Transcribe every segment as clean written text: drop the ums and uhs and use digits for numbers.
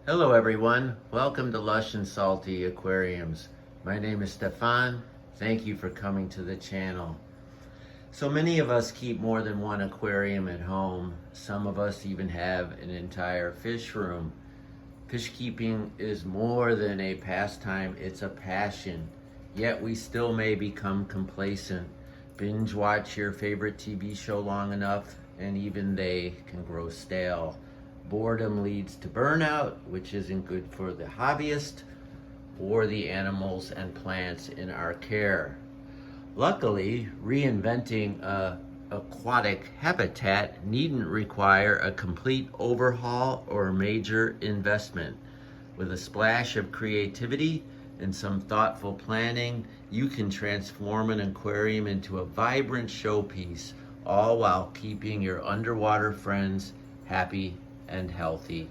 Hello everyone, welcome to Lush and Salty Aquariums. My name is Stefan. Thank you for coming to the channel. So many of us keep more than one aquarium at home. Some of us even have an entire fish room. Fish keeping is more than a pastime, it's a passion. Yet we still may become complacent. Binge watch your favorite TV show long enough and even they can grow stale. Boredom leads to burnout, which isn't good for the hobbyist or the animals and plants in our care. Luckily, reinventing an aquatic habitat needn't require a complete overhaul or major investment. With a splash of creativity and some thoughtful planning, you can transform an aquarium into a vibrant showpiece, all while keeping your underwater friends happy and healthy.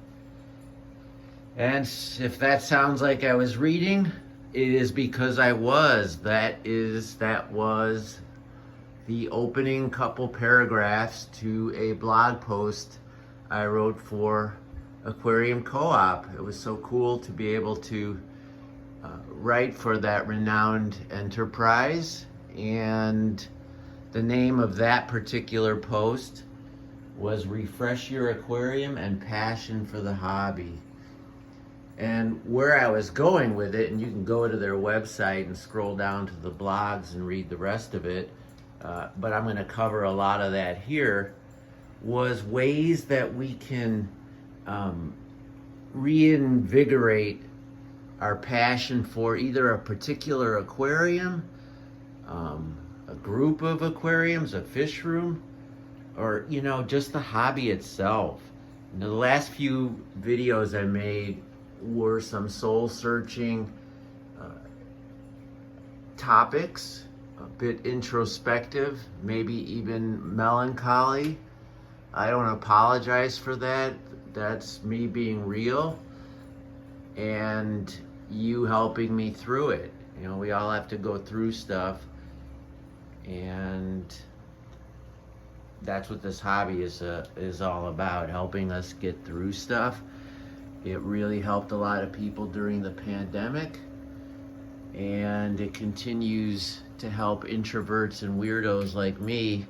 And if that sounds like I was reading, it is because I was. That was the opening couple paragraphs to a blog post I wrote for Aquarium Co-Op. It was so cool to be able to write for that renowned enterprise, and the name of that particular post was Refresh Your Aquarium and Passion for the Hobby. And where I was going with it, and you can go to their website and scroll down to the blogs and read the rest of it, but I'm going to cover a lot of that here, was ways that we can reinvigorate our passion for either a particular aquarium, a group of aquariums, a fish room, or just the hobby itself. The last few videos I made were some soul searching topics, a bit introspective, maybe even melancholy. I don't apologize for that. That's me being real and you helping me through it. We all have to go through stuff, and that's what this hobby is all about, helping us get through stuff. It really helped a lot of people during the pandemic, and it continues to help introverts and weirdos like me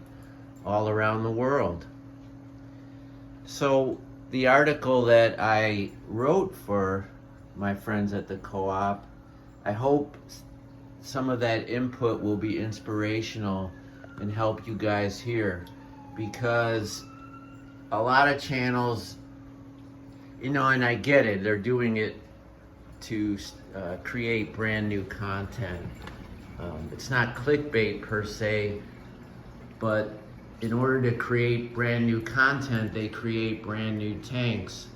all around the world. So the article that I wrote for my friends at the co-op, I hope some of that input will be inspirational and help you guys here. Because a lot of channels, and I get it, they're doing it to create brand new content. It's not clickbait per se, but in order to create brand new content, they create brand new tanks.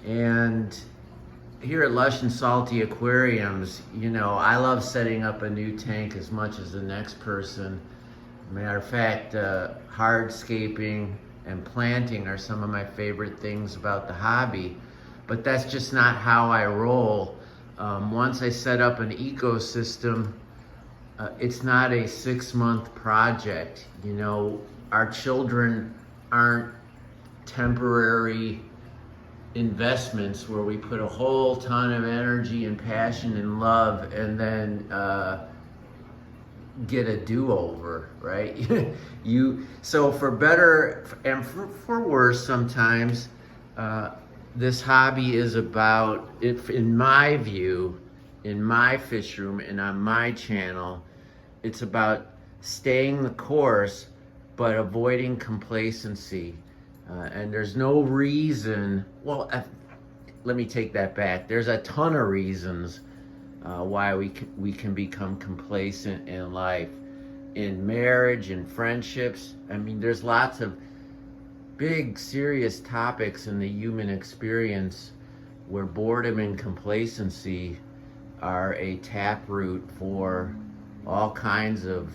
And here at Lush and Salty Aquariums, I love setting up a new tank as much as the next person. Matter of fact, hardscaping and planting are some of my favorite things about the hobby, but that's just not how I roll. Once I set up an ecosystem, it's not a 6-month project. Our children aren't temporary investments where we put a whole ton of energy and passion and love and then get a do-over, right? So for better and for worse sometimes, this hobby is about, in my view, in my fish room and on my channel, it's about staying the course but avoiding complacency. And there's no reason, let me take that back. There's a ton of reasons why we can become complacent in life, in marriage, in friendships. There's lots of big, serious topics in the human experience where boredom and complacency are a taproot for all kinds of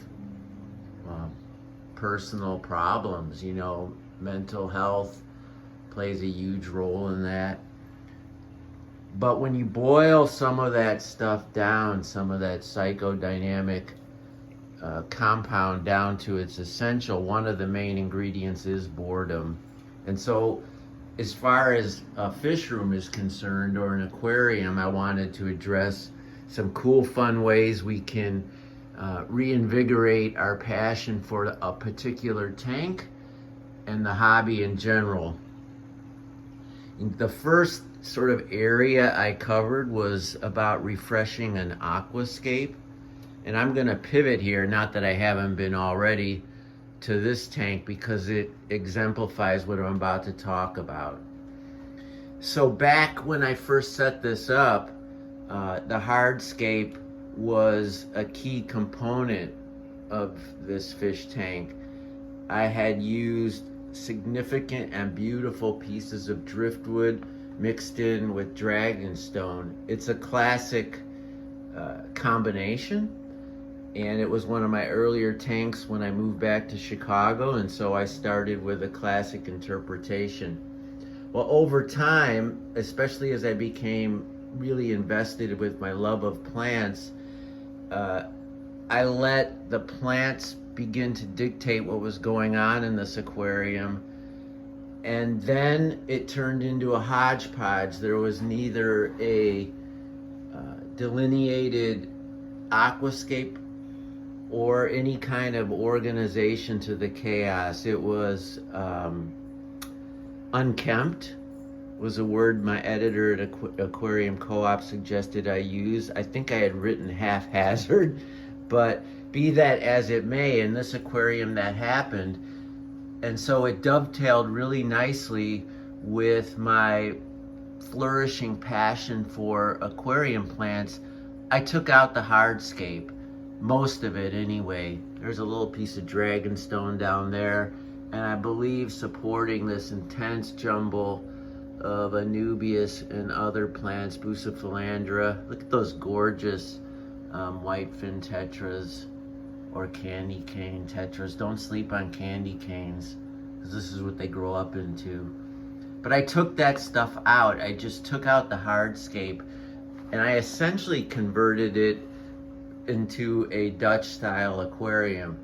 personal problems. Mental health plays a huge role in that. But when you boil some of that stuff down, some of that psychodynamic compound down to its essential, one of the main ingredients is boredom. And so as far as a fish room is concerned, or an aquarium, I wanted to address some cool, fun ways we can reinvigorate our passion for a particular tank and the hobby in general. The first sort of area I covered was about refreshing an aquascape. And I'm going to pivot here, not that I haven't been already, to this tank because it exemplifies what I'm about to talk about. So back when I first set this up, the hardscape was a key component of this fish tank. I had used significant and beautiful pieces of driftwood mixed in with dragonstone. It's a classic combination, and it was one of my earlier tanks when I moved back to Chicago, and so I started with a classic interpretation. Well, over time, especially as I became really invested with my love of plants, I let the plants begin to dictate what was going on in this aquarium, and then it turned into a hodgepodge. There was neither a delineated aquascape or any kind of organization to the chaos. It was unkempt, was a word my editor at Aquarium Co-Op suggested I use. I think I had written haphazard, but be that as it may, in this aquarium that happened. And so it dovetailed really nicely with my flourishing passion for aquarium plants. I took out the hardscape, most of it anyway. There's a little piece of dragonstone down there, and I believe supporting this intense jumble of Anubias and other plants, Bucephalandra. Look at those gorgeous whitefin tetras or candy cane tetras. Don't sleep on candy canes, because this is what they grow up into. But I took that stuff out. I just took out the hardscape, and I essentially converted it into a Dutch style aquarium.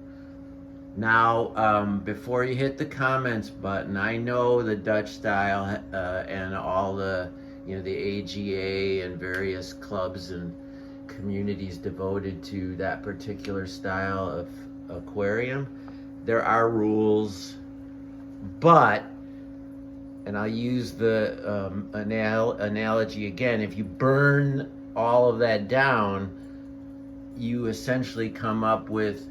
Now, before you hit the comments button, I know the Dutch style and all the, the AGA and various clubs and communities devoted to that particular style of aquarium. There are rules, but, and I'll use the analogy again, if you burn all of that down, you essentially come up with,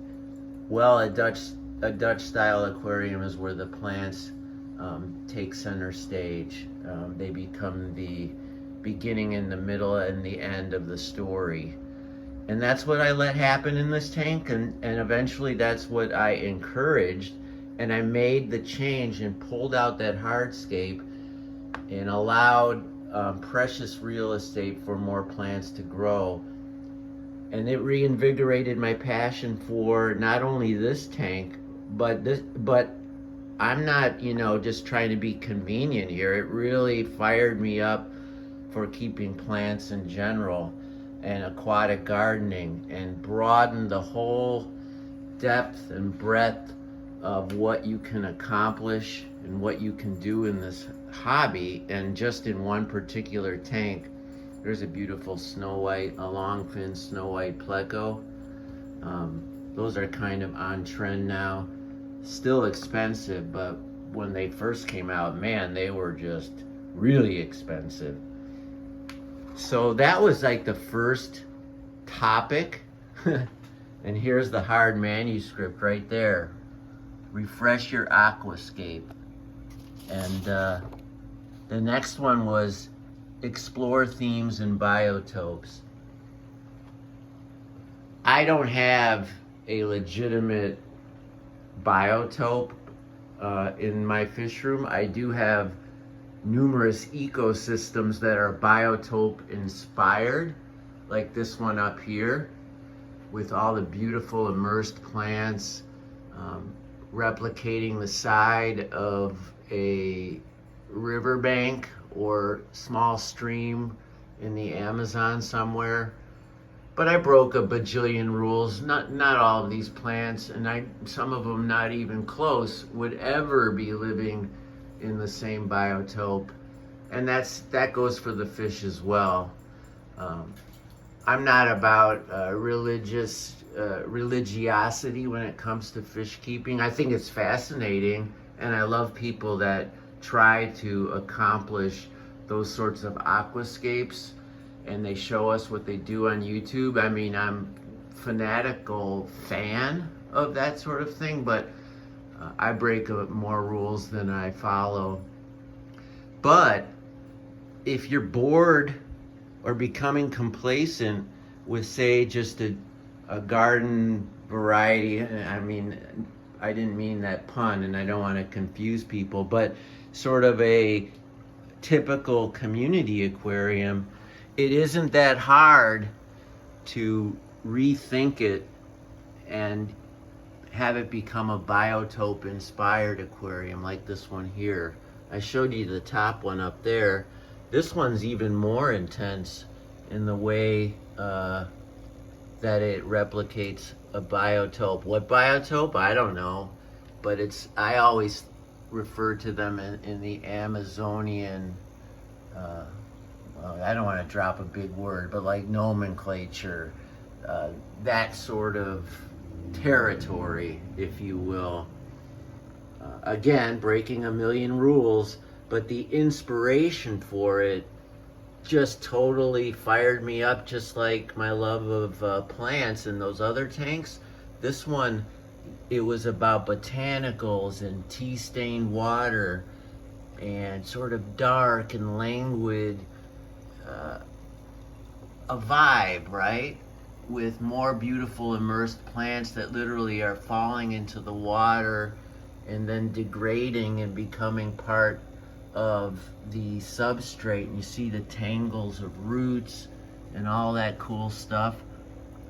well, a Dutch style aquarium is where the plants take center stage. They become the beginning and the middle and the end of the story. And that's what I let happen in this tank, and eventually that's what I encouraged. And I made the change and pulled out that hardscape and allowed precious real estate for more plants to grow. And it reinvigorated my passion for not only this tank, but I'm not, just trying to be convenient here. It really fired me up for keeping plants in general and aquatic gardening, and broadened the whole depth and breadth of what you can accomplish and what you can do in this hobby, and just in one particular tank. There's a beautiful snow white, a long fin snow white pleco. Those are kind of on trend now. Still expensive, but when they first came out, man, they were just really expensive. So that was like the first topic. And here's the hard manuscript right there. Refresh your aquascape. And the next one was explore themes and biotopes. I don't have a legitimate biotope in my fish room. I do have numerous ecosystems that are biotope inspired, like this one up here with all the beautiful immersed plants replicating the side of a riverbank or small stream in the Amazon somewhere. But I broke a bajillion rules. Not all of these plants, and some of them not even close, would ever be living in the same biotope, and that goes for the fish as well. I'm not about religiosity when it comes to fish keeping. I think it's fascinating, and I love people that try to accomplish those sorts of aquascapes, and they show us what they do on YouTube. I mean, I'm fanatical fan of that sort of thing, but I break more rules than I follow. But if you're bored or becoming complacent with, say, just a garden variety, I mean, I didn't mean that pun, and I don't want to confuse people, but sort of a typical community aquarium, it isn't that hard to rethink it and have it become a biotope inspired aquarium like this one here. I showed you the top one up there. This one's even more intense in the way that it replicates a biotope. What biotope? I don't know, but I always refer to them in the Amazonian, I don't want to drop a big word, but like nomenclature, that sort of territory, if you will. Again, breaking a million rules, but the inspiration for it just totally fired me up, just like my love of plants and those other tanks. This one, it was about botanicals and tea-stained water and sort of dark and languid, a vibe, right? With more beautiful immersed plants that literally are falling into the water and then degrading and becoming part of the substrate. And you see the tangles of roots and all that cool stuff.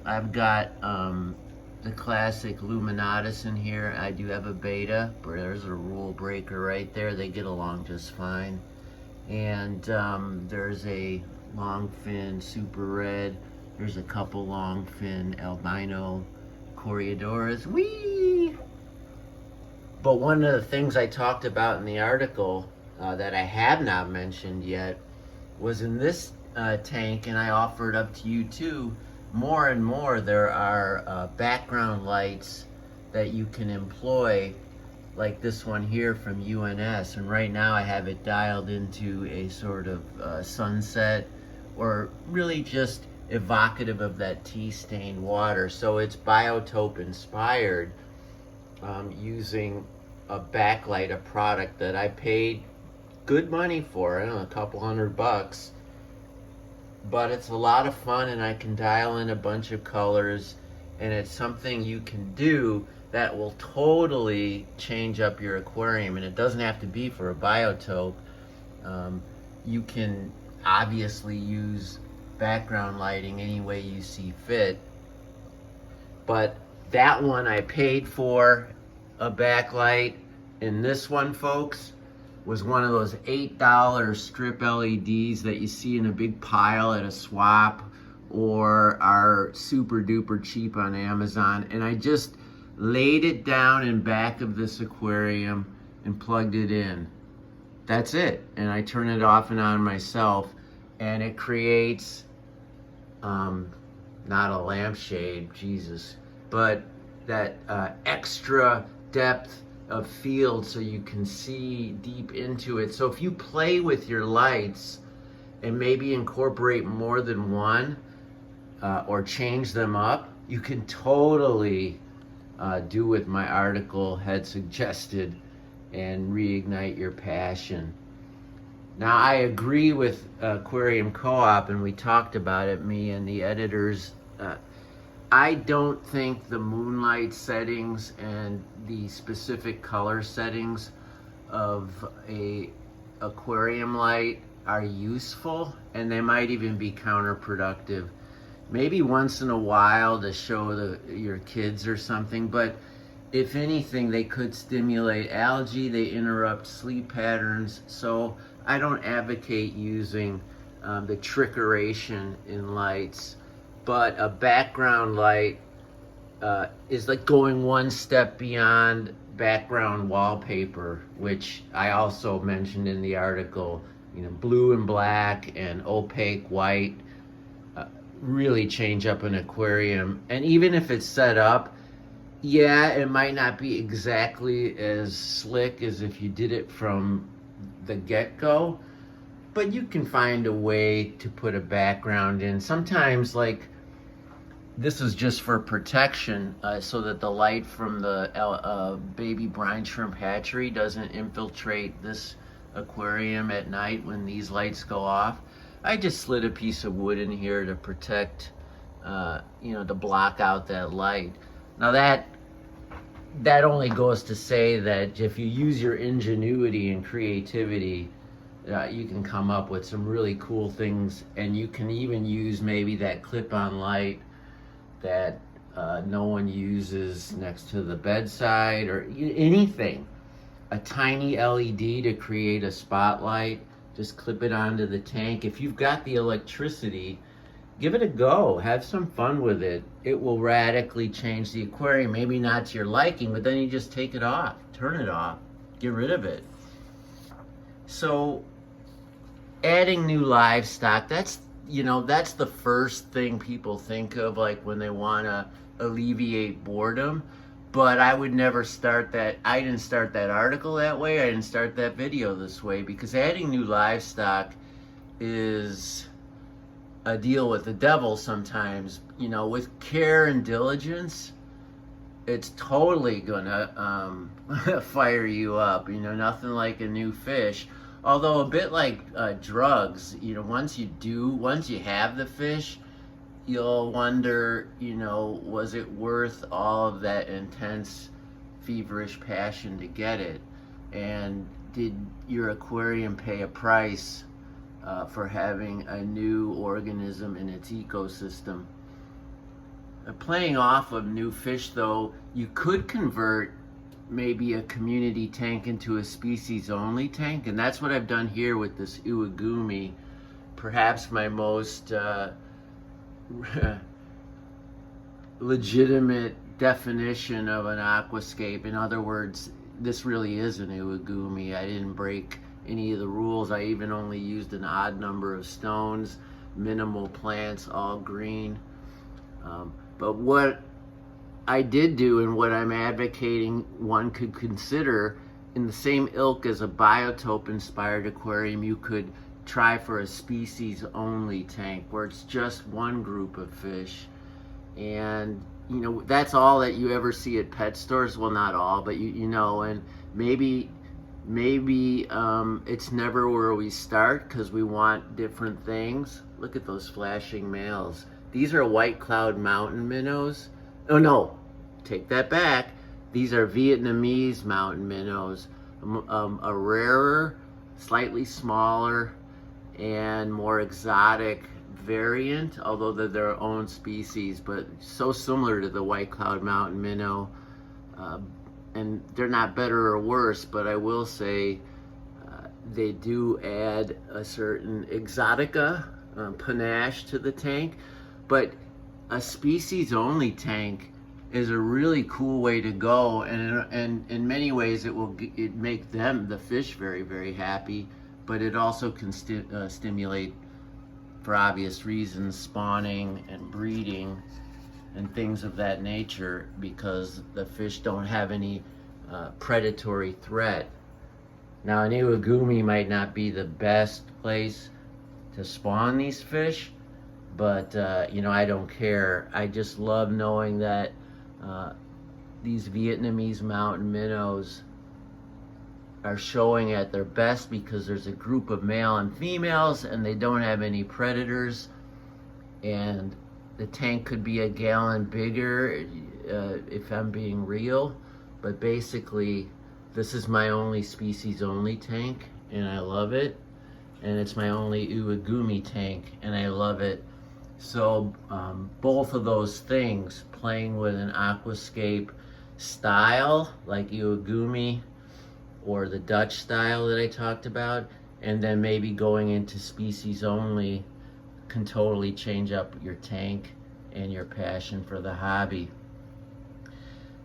I've got the classic Luminatus in here. I do have a beta, but there's a rule breaker right there. They get along just fine. And there's a long fin super red. There's a couple long fin albino Coriodoras. Whee! But one of the things I talked about in the article that I have not mentioned yet was in this tank, and I offered up to you too, more and more there are background lights that you can employ, like this one here from UNS, and right now I have it dialed into a sort of sunset, or really just evocative of that tea-stained water. So it's biotope inspired, using a backlight, a product that I paid good money for, I don't know, a couple $100, but it's a lot of fun, and I can dial in a bunch of colors, and it's something you can do that will totally change up your aquarium. And it doesn't have to be for a biotope. You can obviously use background lighting any way you see fit, but that one I paid for a backlight, and this one, folks, was one of those $8 strip LEDs that you see in a big pile at a swap or are super duper cheap on Amazon. And I just laid it down in back of this aquarium and plugged it in. That's it. And I turn it off and on myself, and it creates not a lampshade, Jesus, but that extra depth of field so you can see deep into it. So if you play with your lights and maybe incorporate more than one or change them up, you can totally do what my article had suggested and reignite your passion. Now, I agree with Aquarium Co-Op, and we talked about it, me and the editors. I don't think the moonlight settings and the specific color settings of a aquarium light are useful, and they might even be counterproductive. Maybe once in a while to show your kids or something, but if anything, they could stimulate algae, they interrupt sleep patterns, so I don't advocate using the trickeration in lights. But a background light is like going one step beyond background wallpaper, which I also mentioned in the article. You know, blue and black and opaque white really change up an aquarium. And even if it's set up, yeah, it might not be exactly as slick as if you did it from the get-go, but you can find a way to put a background in. Sometimes, like, this is just for protection, so that the light from the baby brine shrimp hatchery doesn't infiltrate this aquarium at night when these lights go off. I just slid a piece of wood in here to protect, to block out that light. Now that only goes to say that if you use your ingenuity and creativity, you can come up with some really cool things, and you can even use maybe that clip-on light that no one uses next to the bedside, or anything. A tiny LED to create a spotlight, just clip it onto the tank. If you've got the electricity, give it a go. Have some fun with it. It will radically change the aquarium. Maybe not to your liking, but then you just take it off, turn it off, get rid of it. So adding new livestock, that's the first thing people think of, like when they want to alleviate boredom. But I would never start that. I didn't start that article that way. I didn't start that video this way, because adding new livestock is a deal with the devil sometimes. With care and diligence, it's totally gonna fire you up. Nothing like a new fish. Although a bit like drugs, once you have the fish, you'll wonder, was it worth all of that intense, feverish passion to get it? And did your aquarium pay a price for having a new organism in its ecosystem? Playing off of new fish, though, you could convert maybe a community tank into a species-only tank, and that's what I've done here with this Uwagumi, perhaps my most legitimate definition of an aquascape. In other words, this really is an Uwagumi. I didn't break any of the rules. I even only used an odd number of stones, minimal plants, all green. But what I did do, and what I'm advocating one could consider, in the same ilk as a biotope inspired aquarium, you could try for a species only tank where it's just one group of fish. And that's all that you ever see at pet stores. Well, not all, but and maybe it's never where we start, because we want different things. Look at those flashing males. These are white cloud mountain minnows. Oh no, take that back. These are Vietnamese mountain minnows, a rarer, slightly smaller, and more exotic variant, although they're their own species, but so similar to the white cloud mountain minnow. And they're not better or worse, but I will say they do add a certain exotica, panache to the tank. But a species only tank is a really cool way to go, and in many ways it make them, the fish, very, very happy, but it also can stimulate, for obvious reasons, spawning and breeding and things of that nature, because the fish don't have any predatory threat. Now, an Iwagumi might not be the best place to spawn these fish, but I don't care. I just love knowing that these Vietnamese mountain minnows are showing at their best, because there's a group of male and females and they don't have any predators, and the tank could be a gallon bigger if I'm being real. But basically, this is my only species only tank, and I love it. And it's my only Uwagumi tank, and I love it. So both of those things, playing with an aquascape style like Uwagumi or the Dutch style that I talked about, and then maybe going into species only, can totally change up your tank and your passion for the hobby.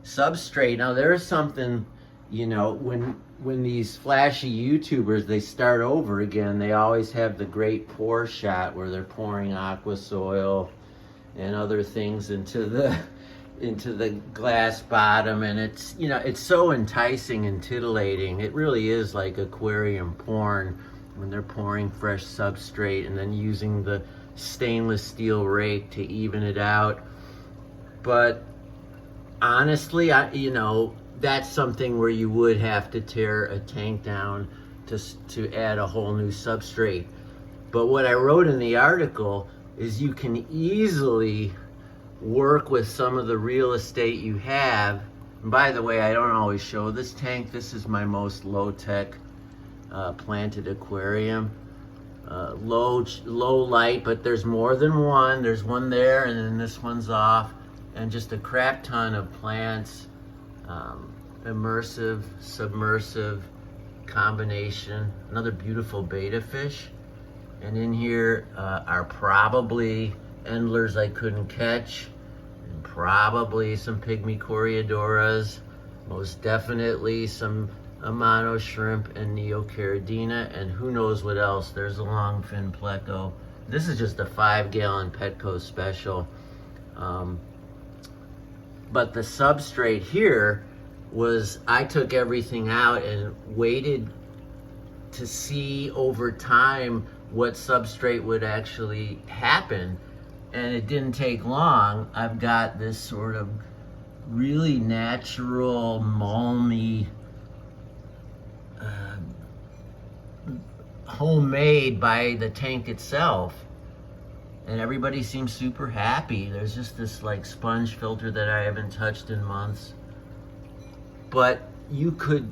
Substrate. Now, there is something you know, when these flashy YouTubers, they start over again, they always have the great pour shot where they're pouring aqua soil and other things into the glass bottom, and it's, you know, it's so enticing and titillating. It really is like aquarium porn when they're pouring fresh substrate and then using the stainless steel rake to even it out. But honestly, you know, that's something where you would have to tear a tank down to add a whole new substrate. But what I wrote in the article is you can easily work with some of the real estate you have. And by the way, I don't always show this tank. This is my most low-tech planted aquarium. Low light, but there's more than one. There's one there, and then this one's off, and just a crap ton of plants, immersive, submersive combination. Another beautiful betta fish, and in here are probably endlers I couldn't catch, and probably some pygmy coreodoras, most definitely some Amano shrimp and Neocaridina, and who knows what else. There's a longfin pleco. This is just a 5-gallon Petco special. But the substrate here was, I took everything out and waited to see over time what substrate would actually happen. And it didn't take long. I've got this sort of really natural, malmy, homemade by the tank itself, and everybody seems super happy. There's just this like sponge filter that I haven't touched in months, but you could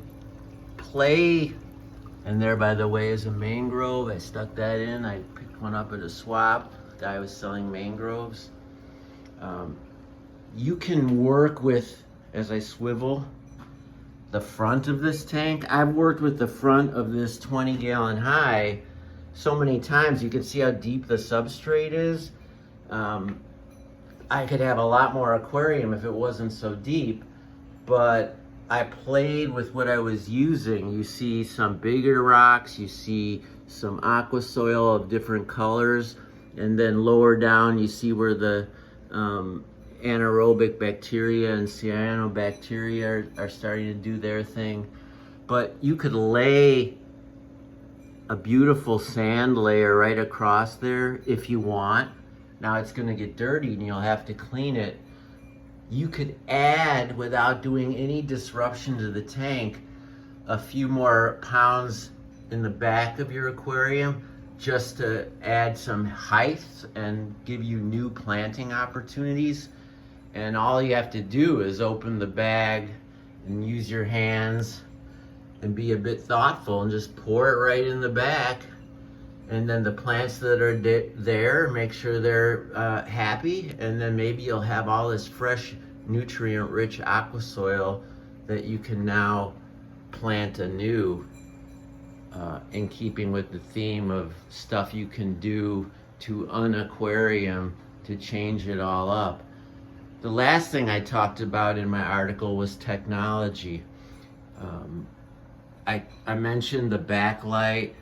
play. And there, by the way, is a mangrove. I stuck that in. I picked one up at a swap. The guy was selling mangroves. You can work with, as I swivel, the front of this tank. I've worked with the front of this 20-gallon high so many times. You can see how deep the substrate is. I could have a lot more aquarium if it wasn't so deep, but I played with what I was using. You see some bigger rocks, you see some aqua soil of different colors, and then lower down you see where the anaerobic bacteria and cyanobacteria are starting to do their thing. But you could lay a beautiful sand layer right across there if you want. Now it's going to get dirty and you'll have to clean it. You could add, without doing any disruption to the tank, a few more pounds in the back of your aquarium just to add some height and give you new planting opportunities. And all you have to do is open the bag and use your hands and be a bit thoughtful and just pour it right in the back. And then the plants that are there, make sure they're happy. And then maybe you'll have all this fresh, nutrient-rich aqua soil that you can now plant anew, in keeping with the theme of stuff you can do to an aquarium to change it all up. The last thing I talked about in my article was technology. I mentioned the backlight,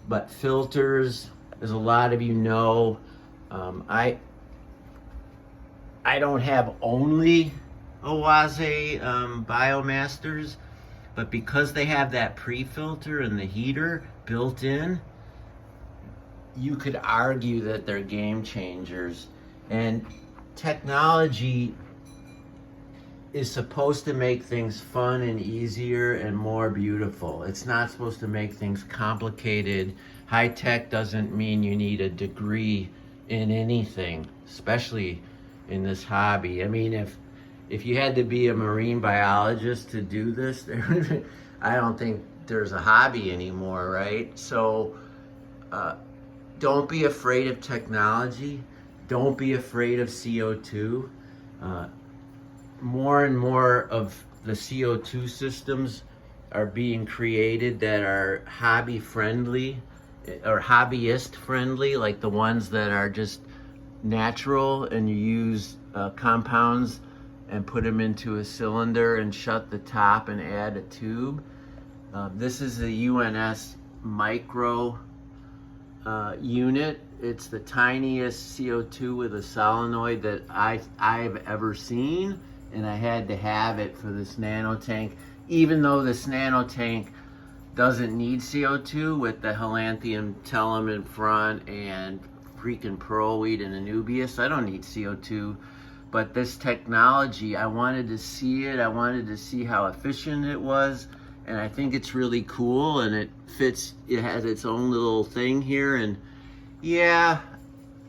but filters, as a lot of you know, I don't have only Oase Biomasters, but because they have that pre-filter and the heater built in, you could argue that they're game changers. And technology is supposed to make things fun and easier and more beautiful. It's not supposed to make things complicated. High tech doesn't mean you need a degree in anything, especially in this hobby. I mean, if you had to be a marine biologist to do this, I don't think there's a hobby anymore, right? So don't be afraid of technology. Don't be afraid of CO2. More and more of the CO2 systems are being created that are hobby friendly or hobbyist friendly, like the ones that are just natural and you use compounds and put them into a cylinder and shut the top and add a tube. This is the UNS micro unit. It's the tiniest CO2 with a solenoid that I've ever seen, and I had to have it for this nano tank, even though this nano tank doesn't need CO2 with the Halanthium tellum in front and freaking pearlweed and anubias. I don't need CO2, but this technology, I wanted to see it. I wanted to see how efficient it was, and I think it's really cool, and it fits. It has its own little thing here, and yeah,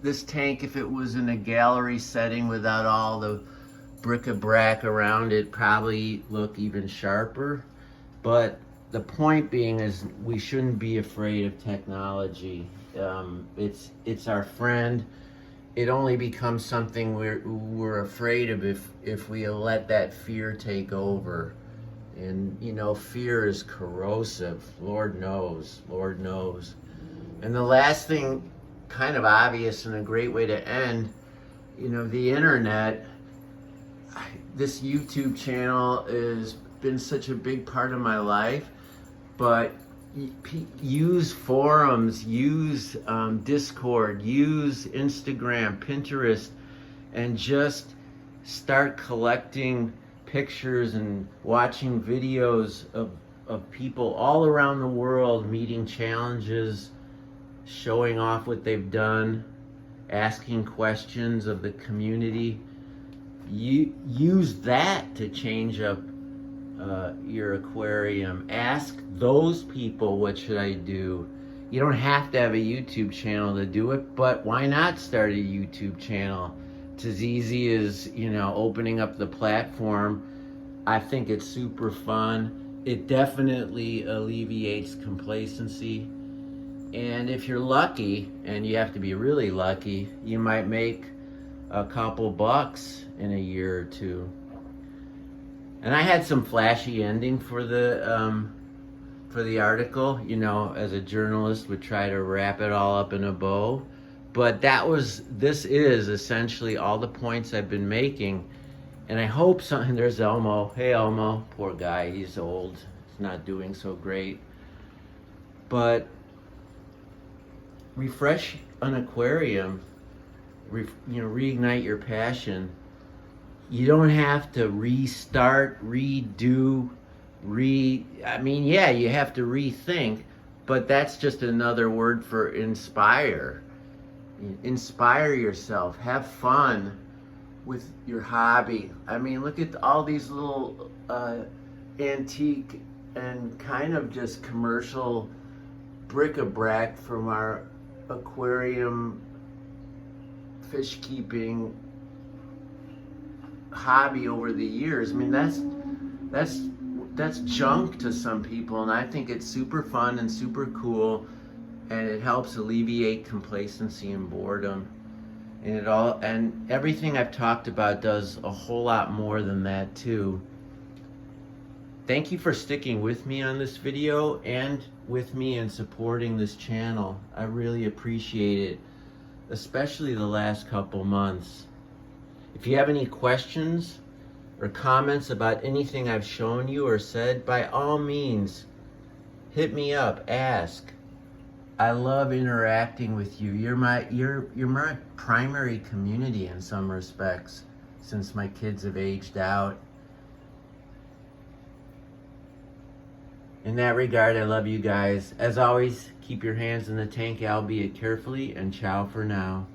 this tank, if it was in a gallery setting without all the bric-a-brac around it, probably look even sharper. But the point being is we shouldn't be afraid of technology. It's our friend. It only becomes something we're afraid of if we let that fear take over. And you know, fear is corrosive. Lord knows. And the last thing, kind of obvious and a great way to end, you know, the internet. This YouTube channel has been such a big part of my life, but use forums, use Discord, use Instagram, Pinterest, and just start collecting pictures and watching videos of people all around the world meeting challenges, showing off what they've done, asking questions of the community. You use that to change up your aquarium. Ask those people, what should I do? You don't have to have a YouTube channel to do it, but why not start a YouTube channel? It's as easy as, you know, opening up the platform. I think it's super fun. It definitely alleviates complacency. And if you're lucky, and you have to be really lucky, you might make a couple bucks in a year or two. And I had some flashy ending for the article. You know, as a journalist would try to wrap it all up in a bow. But this is essentially all the points I've been making. And I hope something, there's Elmo. Hey Elmo, poor guy, he's old. He's not doing so great. But refresh an aquarium, reignite your passion. You don't have to restart, redo, I mean, yeah, you have to rethink, but that's just another word for inspire. Inspire yourself, have fun with your hobby. I mean, look at all these little antique and kind of just commercial bric-a-brac from our aquarium fish keeping hobby over the years. I mean, that's junk to some people, and I think it's super fun and super cool, and it helps alleviate complacency and boredom. And everything I've talked about does a whole lot more than that too. Thank you for sticking with me on this video and with me in supporting this channel. I really appreciate it, especially the last couple months. If you have any questions or comments about anything I've shown you or said, by all means, hit me up, ask. I love interacting with you. You're my primary community in some respects, since my kids have aged out. In that regard, I love you guys. As always, keep your hands in the tank, albeit carefully, and ciao for now.